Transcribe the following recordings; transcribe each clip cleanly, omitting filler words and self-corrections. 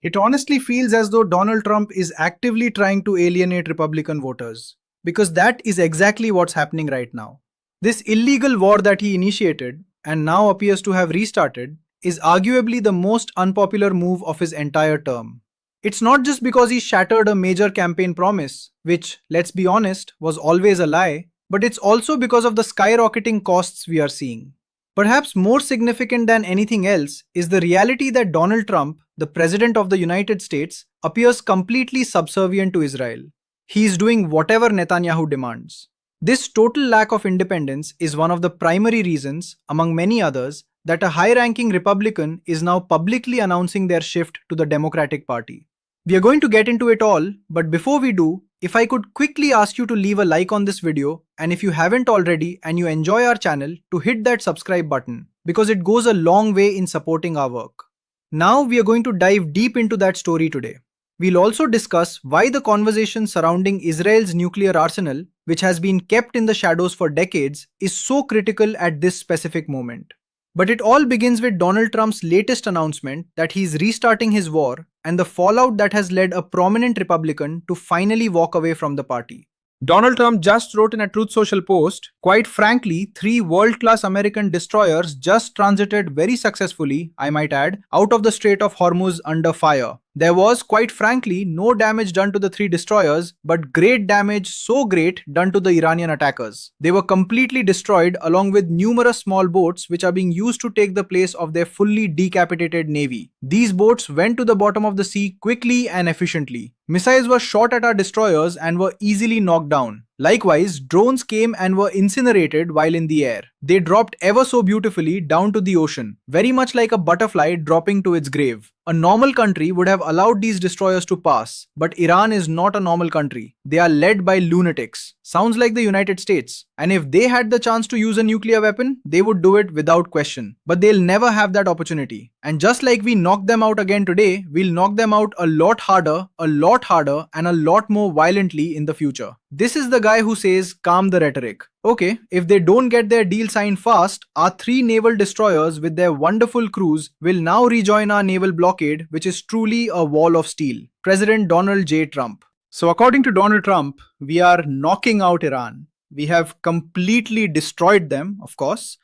It honestly feels as though Donald Trump is actively trying to alienate Republican voters, because that is exactly what's happening right now. This illegal war that he initiated, and now appears to have restarted, is arguably the most unpopular move of his entire term. It's not just because he shattered a major campaign promise, which, let's be honest, was always a lie, but it's also because of the skyrocketing costs we are seeing. Perhaps more significant than anything else is the reality that Donald Trump, the President of the United States, appears completely subservient to Israel. He is doing whatever Netanyahu demands. This total lack of independence is one of the primary reasons, among many others, that a high-ranking Republican is now publicly announcing their shift to the Democratic Party. We are going to get into it all, but before we do, if I could quickly ask you to leave a like on this video, and if you haven't already and you enjoy our channel, to hit that subscribe button, because it goes a long way in supporting our work. Now we are going to dive deep into that story today. We'll also discuss why the conversation surrounding Israel's nuclear arsenal, which has been kept in the shadows for decades, is so critical at this specific moment. But it all begins with Donald Trump's latest announcement that he's restarting his war and the fallout that has led a prominent Republican to finally walk away from the party. Donald Trump just wrote in a Truth Social post, "Quite frankly, 3 world-class American destroyers just transited very successfully, I might add, out of the Strait of Hormuz under fire. There was, quite frankly, no damage done to the 3 destroyers, but great damage, so great, done to the Iranian attackers. They were completely destroyed along with numerous small boats which are being used to take the place of their fully decapitated navy. These boats went to the bottom of the sea quickly and efficiently. Missiles were shot at our destroyers and were easily knocked down. Likewise, drones came and were incinerated while in the air. They dropped ever so beautifully down to the ocean, very much like a butterfly dropping to its grave. A normal country would have allowed these destroyers to pass, but Iran is not a normal country. They are led by lunatics. Sounds like the United States. And if they had the chance to use a nuclear weapon, they would do it without question. But they'll never have that opportunity. And just like we knocked them out again today, we'll knock them out a lot harder, and a lot more violently in the future." This is the guy who says, "Calm the rhetoric." Okay, if they don't get their deal signed fast, our 3 naval destroyers with their wonderful crews will now rejoin our naval blockade, which is truly a wall of steel. President Donald J. Trump. So according to Donald Trump, we are knocking out Iran. We have completely destroyed them, of course,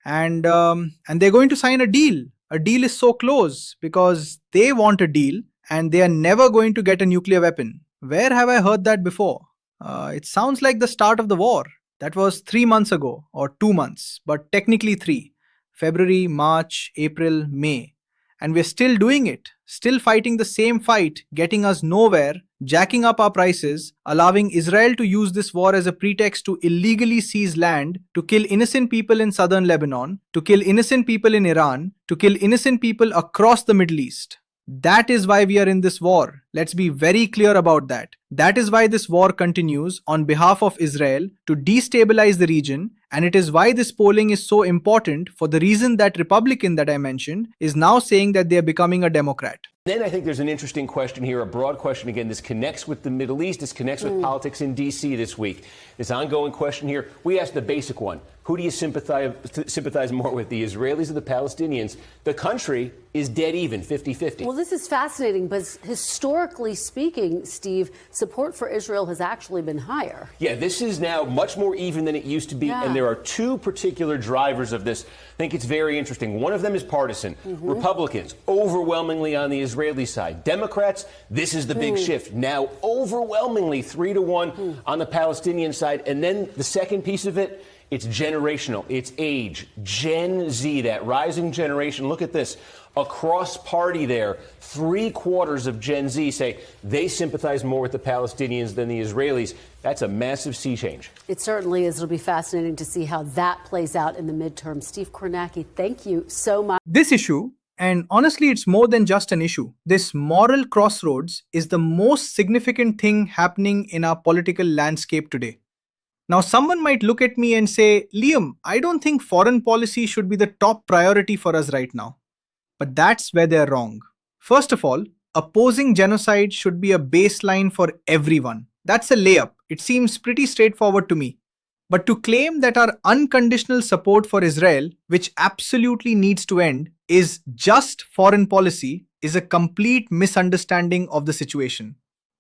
and they're going to sign a deal. A deal is so close because they want a deal and they are never going to get a nuclear weapon. Where have I heard that before? It sounds like the start of the war. That was 3 months ago, or 2 months, but technically 3. February, March, April, May. And we're still doing it, still fighting the same fight, getting us nowhere, jacking up our prices, allowing Israel to use this war as a pretext to illegally seize land, to kill innocent people in southern Lebanon, to kill innocent people in Iran, to kill innocent people across the Middle East. That is why we are in this war. Let's be very clear about that. That is why this war continues on behalf of Israel to destabilize the region, and it is why this polling is so important for the reason that Republican that I mentioned is now saying that they are becoming a Democrat. Then I think there's an interesting question here, a broad question. Again, this connects with the Middle East. This connects with politics in D.C. this week. This ongoing question here, we asked the basic one. Who do you sympathize more with, the Israelis or the Palestinians? The country is dead even, 50-50. Well, this is fascinating, but historically speaking, Steve, support for Israel has actually been higher. Yeah, this is now much more even than it used to be, and there are 2 particular drivers of this. I think it's very interesting. One of them is partisan. Republicans, overwhelmingly on the Israeli side. Democrats, this is the big shift. Now, overwhelmingly 3-1 on the Palestinian side. And then the second piece of it, it's generational. It's age. Gen Z, that rising generation. Look at this. Across party there, 3/4 of Gen Z say they sympathize more with the Palestinians than the Israelis. That's a massive sea change. It certainly is. It'll be fascinating to see how that plays out in the midterm. Steve Kornacki, thank you so much. This issue, and honestly it's more than just an issue, this moral crossroads is the most significant thing happening in our political landscape today. Now, someone might look at me and say, "Liam, I don't think foreign policy should be the top priority for us right now." But that's where they're wrong. First of all, opposing genocide should be a baseline for everyone. That's a layup. It seems pretty straightforward to me. But to claim that our unconditional support for Israel, which absolutely needs to end, is just foreign policy, is a complete misunderstanding of the situation.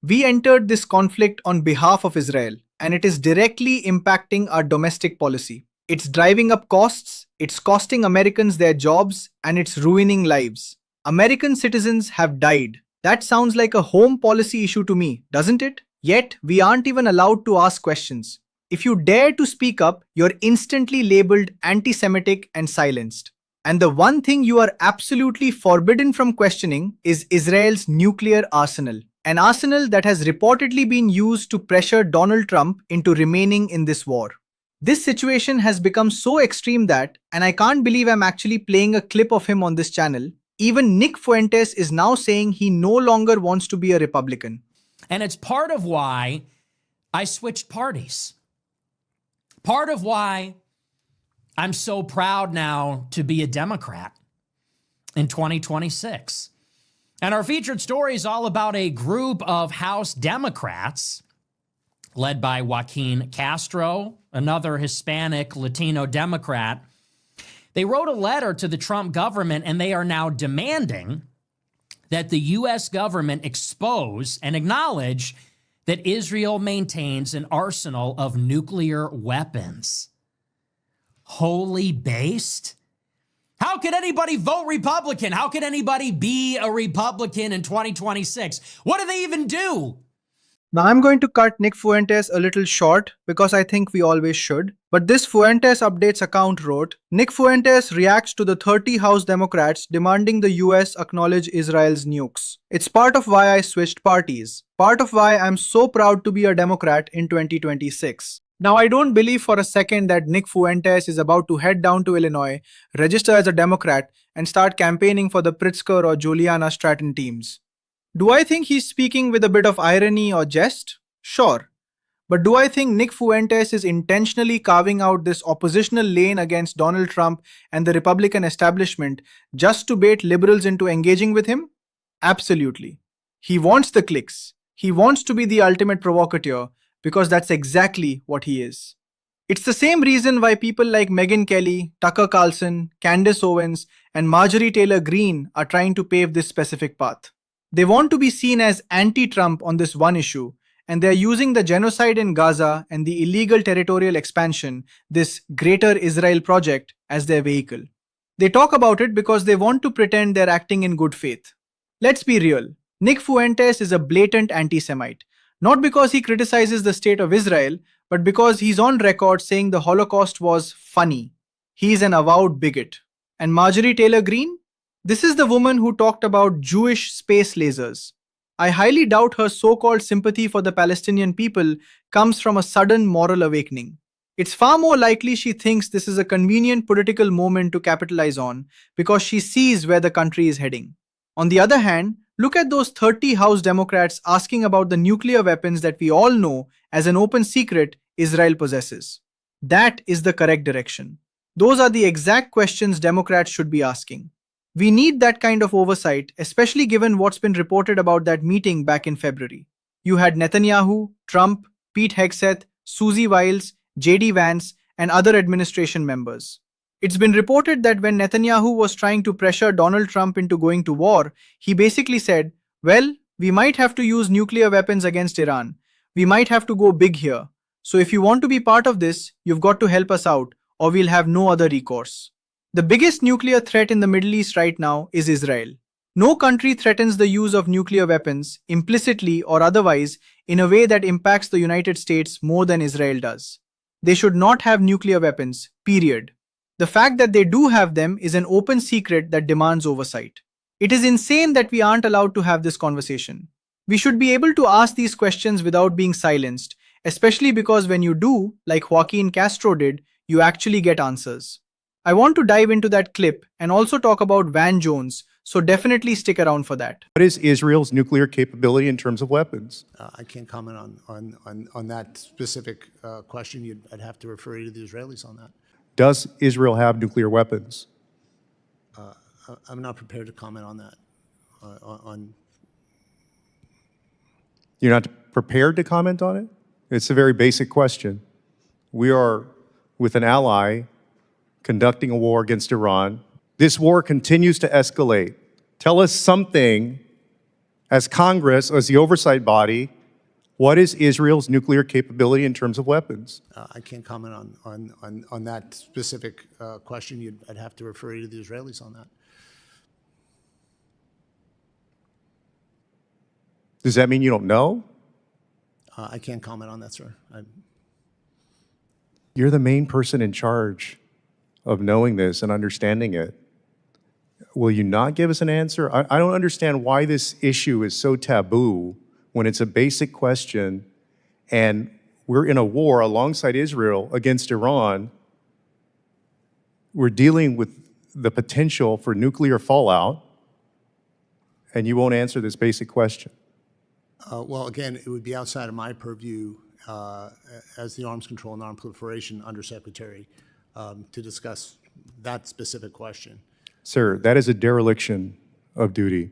We entered this conflict on behalf of Israel, and it is directly impacting our domestic policy. It's driving up costs, it's costing Americans their jobs, and it's ruining lives. American citizens have died. That sounds like a home policy issue to me, doesn't it? Yet, we aren't even allowed to ask questions. If you dare to speak up, you're instantly labeled anti-Semitic and silenced. And the one thing you are absolutely forbidden from questioning is Israel's nuclear arsenal. An arsenal that has reportedly been used to pressure Donald Trump into remaining in this war. This situation has become so extreme that, and I can't believe I'm actually playing a clip of him on this channel, even Nick Fuentes is now saying he no longer wants to be a Republican. And it's part of why I switched parties. Part of why I'm so proud now to be a Democrat in 2026. And our featured story is all about a group of House Democrats led by Joaquin Castro, another Hispanic Latino Democrat. They wrote a letter to the Trump government, and they are now demanding that the U.S. government expose and acknowledge that Israel maintains an arsenal of nuclear weapons. Wholly based? How could anybody vote Republican? How could anybody be a Republican in 2026? What do they even do? Now, I'm going to cut Nick Fuentes a little short because I think we always should. But this Fuentes Updates account wrote, Nick Fuentes reacts to the 30 House Democrats demanding the US acknowledge Israel's nukes. It's part of why I switched parties. Part of why I'm so proud to be a Democrat in 2026. Now, I don't believe for a second that Nick Fuentes is about to head down to Illinois, register as a Democrat, and start campaigning for the Pritzker or Juliana Stratton teams. Do I think he's speaking with a bit of irony or jest? Sure. But do I think Nick Fuentes is intentionally carving out this oppositional lane against Donald Trump and the Republican establishment just to bait liberals into engaging with him? Absolutely. He wants the clicks. He wants to be the ultimate provocateur because that's exactly what he is. It's the same reason why people like Megyn Kelly, Tucker Carlson, Candace Owens, and Marjorie Taylor Greene are trying to pave this specific path. They want to be seen as anti-Trump on this one issue, and they're using the genocide in Gaza and the illegal territorial expansion, this Greater Israel Project, as their vehicle. They talk about it because they want to pretend they're acting in good faith. Let's be real. Nick Fuentes is a blatant anti-Semite, not because he criticizes the state of Israel, but because he's on record saying the Holocaust was funny. He's an avowed bigot. And Marjorie Taylor Greene? This is the woman who talked about Jewish space lasers. I highly doubt her so-called sympathy for the Palestinian people comes from a sudden moral awakening. It's far more likely she thinks this is a convenient political moment to capitalize on because she sees where the country is heading. On the other hand, look at those 30 House Democrats asking about the nuclear weapons that we all know as an open secret Israel possesses. That is the correct direction. Those are the exact questions Democrats should be asking. We need that kind of oversight, especially given what's been reported about that meeting back in February. You had Netanyahu, Trump, Pete Hegseth, Susie Wiles, J.D. Vance, and other administration members. It's been reported that when Netanyahu was trying to pressure Donald Trump into going to war, he basically said, well, we might have to use nuclear weapons against Iran. We might have to go big here. So if you want to be part of this, you've got to help us out, or we'll have no other recourse. The biggest nuclear threat in the Middle East right now is Israel. No country threatens the use of nuclear weapons, implicitly or otherwise, in a way that impacts the United States more than Israel does. They should not have nuclear weapons, period. The fact that they do have them is an open secret that demands oversight. It is insane that we aren't allowed to have this conversation. We should be able to ask these questions without being silenced, especially because when you do, like Joaquin Castro did, you actually get answers. I want to dive into that clip and also talk about Van Jones, so definitely stick around for that. What is Israel's nuclear capability in terms of weapons? I can't comment on that specific question. I'd have to refer you to the Israelis on that. Does Israel have nuclear weapons? I'm not prepared to comment on that. You're not prepared to comment on it? It's a very basic question. We are with an ally conducting a war against Iran. This war continues to escalate. Tell us something as Congress, as the oversight body, what is Israel's nuclear capability in terms of weapons? I can't comment on that specific question. I'd have to refer you to the Israelis on that. Does that mean you don't know? I can't comment on that, sir. You're the main person in charge of knowing this and understanding it. Will you not give us an answer? I don't understand why this issue is so taboo when it's a basic question and we're in a war alongside Israel against Iran. We're dealing with the potential for nuclear fallout, and you won't answer this basic question. Well, again, it would be outside of my purview as the Arms Control and Non-Proliferation Undersecretary to discuss that specific question. Sir, that is a dereliction of duty.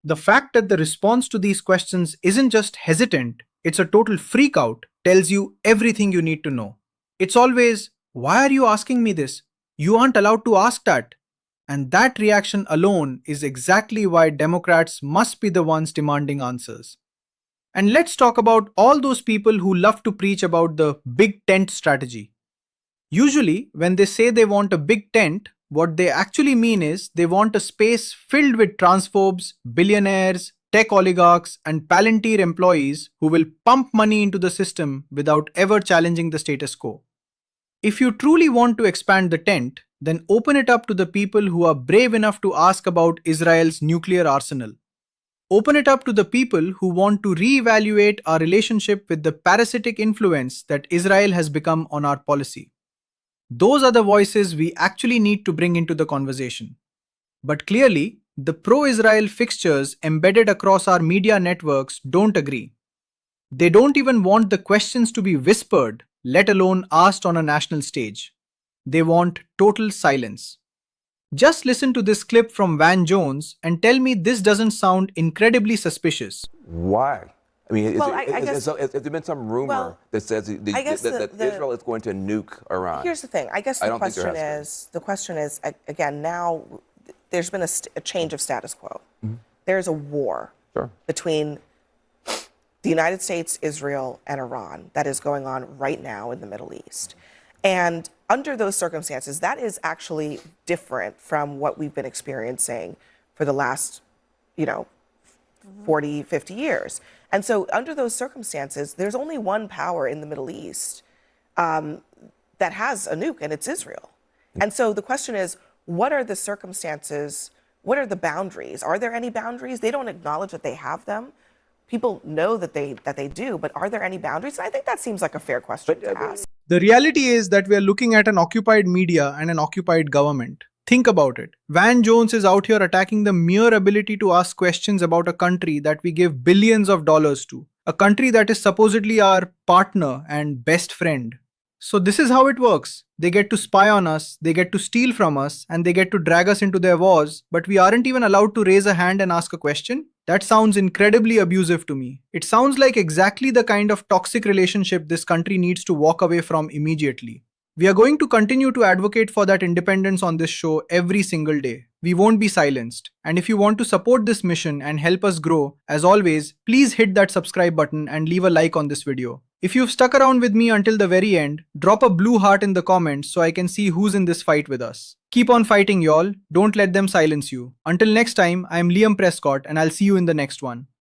The fact that the response to these questions isn't just hesitant, it's a total freakout, tells you everything you need to know. It's always, why are you asking me this? You aren't allowed to ask that. And that reaction alone is exactly why Democrats must be the ones demanding answers. And let's talk about all those people who love to preach about the big tent strategy. Usually, when they say they want a big tent, what they actually mean is they want a space filled with transphobes, billionaires, tech oligarchs, and Palantir employees who will pump money into the system without ever challenging the status quo. If you truly want to expand the tent, then open it up to the people who are brave enough to ask about Israel's nuclear arsenal. Open it up to the people who want to reevaluate our relationship with the parasitic influence that Israel has become on our policy. Those are the voices we actually need to bring into the conversation. But clearly, the pro-Israel fixtures embedded across our media networks don't agree. They don't even want the questions to be whispered, let alone asked on a national stage. They want total silence. Just listen to this clip from Van Jones and tell me this doesn't sound incredibly suspicious. Why? I mean, Well, I guess- has there been some rumor that says that Israel is going to nuke Iran? Here's the thing. I guess I the don't think there question is again, now there's been a change of status quo. There's a war between the United States, Israel, and Iran that is going on right now in the Middle East. And under those circumstances, that is actually different from what we've been experiencing for the last, 40, 50 years. And so under those circumstances, there's only one power in the Middle East that has a nuke, and it's Israel. And so the question is, what are the circumstances? What are the boundaries? Are there any boundaries? They don't acknowledge that they have them. People know that they do, but are there any boundaries? And I think that seems like a fair question to ask. The reality is that we are looking at an occupied media and an occupied government. Think about it. Van Jones is out here attacking the mere ability to ask questions about a country that we give billions of dollars to. A country that is supposedly our partner and best friend. So this is how it works. They get to spy on us, they get to steal from us, and they get to drag us into their wars, but we aren't even allowed to raise a hand and ask a question? That sounds incredibly abusive to me. It sounds like exactly the kind of toxic relationship this country needs to walk away from immediately. We are going to continue to advocate for that independence on this show every single day. We won't be silenced. And if you want to support this mission and help us grow, as always, please hit that subscribe button and leave a like on this video. If you've stuck around with me until the very end, drop a blue heart in the comments so I can see who's in this fight with us. Keep on fighting, y'all. Don't let them silence you. Until next time, I'm Liam Prescott and I'll see you in the next one.